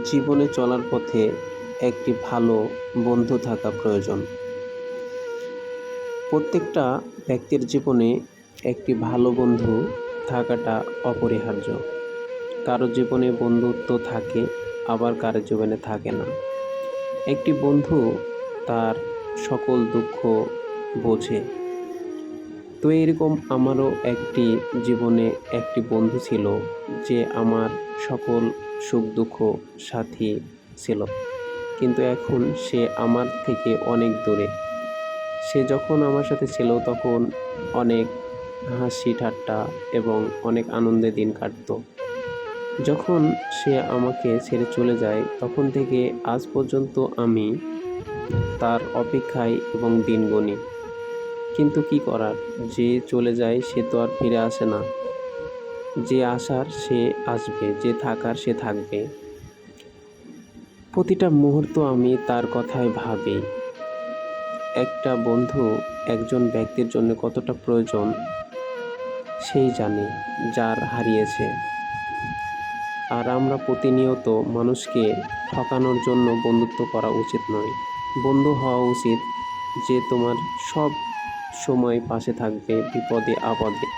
জীবনে চলার পথে একটি ভালো বন্ধু থাকা প্রয়োজন। প্রত্যেকটা ব্যক্তির জীবনে একটি ভালো বন্ধু থাকাটা অপরিহার্য। কারো জীবনে বন্ধুত্ব থাকে, আবার কারো জীবনে থাকে না। একটি বন্ধু তার সকল দুঃখ বোঝে। তো এরকম আমারও জীবনে একটি বন্ধু ছিল, যে আমার সকল সুখ দুঃখ সাথী ছিল। কিন্তু এখন সে আমার থেকে অনেক দূরে। সে যখন আমার সাথে ছিল তখন অনেক হাসি ঠাট্টা এবং অনেক আনন্দে দিন কাটতো। যখন সে আমাকে ছেড়ে চলে যায় তখন থেকে আজ পর্যন্ত আমি তার অপেক্ষায় এবং দিন গুনি। কিন্তু কি করার, যে চলে যায় সে তো আর ফিরে আসে না। যে আসার সে আসবে, যে থাকার সে থাকবে। প্রতিটা মুহূর্ত আমি তার কথাই ভাবি। একটা বন্ধু একজন ব্যক্তির জন্য কতটা প্রয়োজন সেই জানে, যার হারিয়েছে। আর আমরা প্রতিনিয়ত মানুষকে ঠকানোর জন্য বন্ধুত্ব করা উচিত নয়। বন্ধু হওয়া উচিত যে তোমার সব সময় পাশে থাকবে, বিপদে আপদে।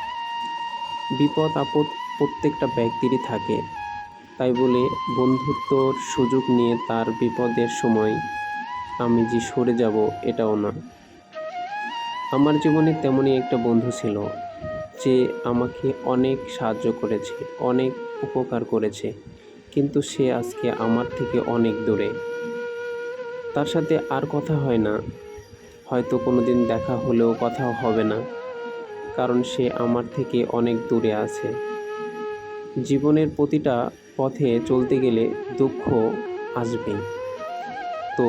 বিপদ আপদ প্রত্যেকটা ব্যক্তিরই থাকে, তাই বলে বন্ধুত্বর সুযোগ নিয়ে তার বিপদের সময় আমি যে সরে যাব এটাও না। আমার জীবনে তেমনই একটা বন্ধু ছিল, যে আমাকে অনেক সাহায্য করেছে, অনেক উপকার করেছে, কিন্তু সে আজকে আমার থেকে অনেক দূরে। তার সাথে আর কথা হয় না, হয়তো কোনো দিন দেখা হলেও কথা হবে না, কারণ সে আমার থেকে অনেক দূরে আছে। জীবনের প্রতিটা পথে চলতে গেলে দুঃখ আসবেই। তো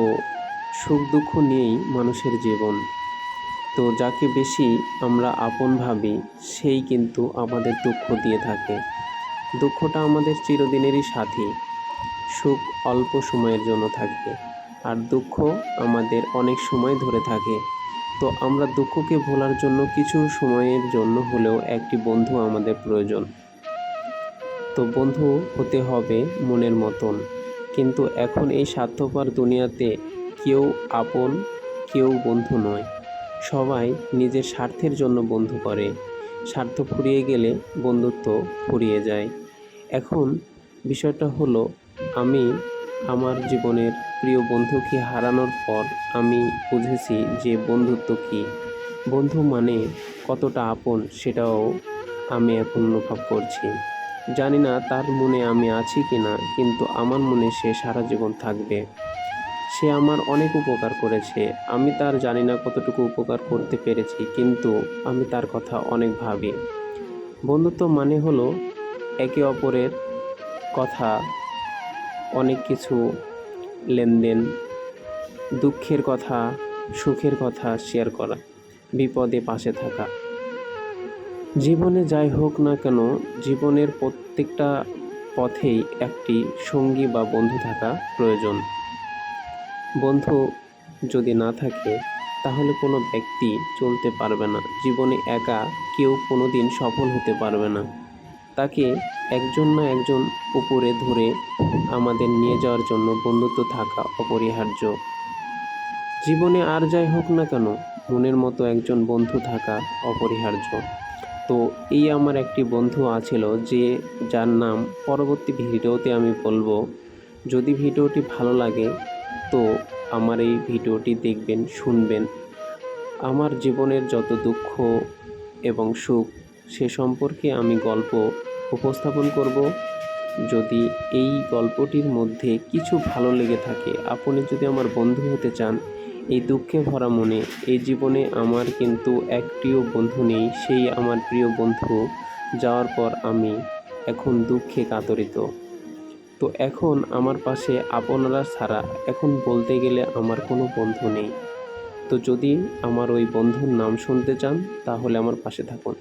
সুখ দুঃখ নিয়েই মানুষের জীবন। তো যাকে বেশি আমরা আপন ভাবি সেই কিন্তু আমাদের দুঃখ দিয়ে থাকে। দুঃখটা আমাদের চিরদিনেরই সাথী। সুখ অল্প সময়ের জন্য থাকে, আর দুঃখ আমাদের অনেক সময় ধরে থাকে। তো আমরা দুঃখকে ভোলার জন্য কিছু সময়ের জন্য হলেও একটি বন্ধু আমাদের প্রয়োজন। তো বন্ধু হতে হবে মনের মতন। কিন্তু এখন এই স্বার্থপর দুনিয়াতে কেউ আপন, কেউ বন্ধু নয়। সবাই নিজের স্বার্থের জন্য বন্ধু করে। স্বার্থ ফুরিয়ে গেলে বন্ধুত্ব ফুরিয়ে যায়। এখন বিষয়টা হলো, আমি আমার জীবনের প্রিয় বন্ধুকে হারানোর পর আমি বুঝেছি যে বন্ধুত্ব কী, বন্ধু মানে কতটা আপন সেটাও আমি এখন অনুভব করছি। জানি না তার মনে আমি আছি কি না, কিন্তু আমার মনে সে সারা জীবন থাকবে। সে আমার অনেক উপকার করেছে, আমি তার জানি না কতটুকু উপকার করতে পেরেছি, কিন্তু আমি তার কথা অনেক ভাবি। বন্ধুত্ব মানে হলো একে অপরের কথা, অনেক কিছু লেনদেন, দুঃখের কথা, সুখের কথা শেয়ার করা, বিপদে পাশে থাকা। জীবনে যাই হোক না কেন, জীবনের প্রত্যেকটা পথেই একটি সঙ্গী বা বন্ধু থাকা প্রয়োজন। বন্ধু যদি না থাকে তাহলে কোনো ব্যক্তি চলতে পারবে না। জীবনে একা কেউ কোনো দিন সফল হতে পারবে না। তাকে একজন না একজন উপরে ধরে আমাদের নিয়ে যাওয়ার জন্য বন্ধুত্ব থাকা অপরিহার্য। জীবনে আর যাই হোক না কেন, মনের মতো একজন বন্ধু থাকা অপরিহার্য। তো এই আমার একটি বন্ধু আছিল, যার নাম পরবর্তী ভিডিওতে আমি বলবো। যদি ভিডিওটি ভালো লাগে তো আমার এই ভিডিওটি দেখবেন, শুনবেন। আমার জীবনের যত দুঃখ এবং সুখ সে সম্পর্কে আমি গল্প উপস্থাপন করব। যদি এই গল্পটির মধ্যে কিছু ভালো লেগে থাকে, আপনি যদি আমার বন্ধু হতে চান, এই দুঃখে ভরা মনে, এই জীবনে আমার কিন্তু একটিও বন্ধু নেই, সেই আমার প্রিয় বন্ধু যাওয়ার পর আমি এখন দুঃখে কাতরিত। তো এখন আমার পাশে আপনারা ছাড়া এখন বলতে গেলে আমার কোনো বন্ধু নেই। তো যদি আমার ওই বন্ধুর নাম শুনতে চান তাহলে আমার পাশে থাকুন।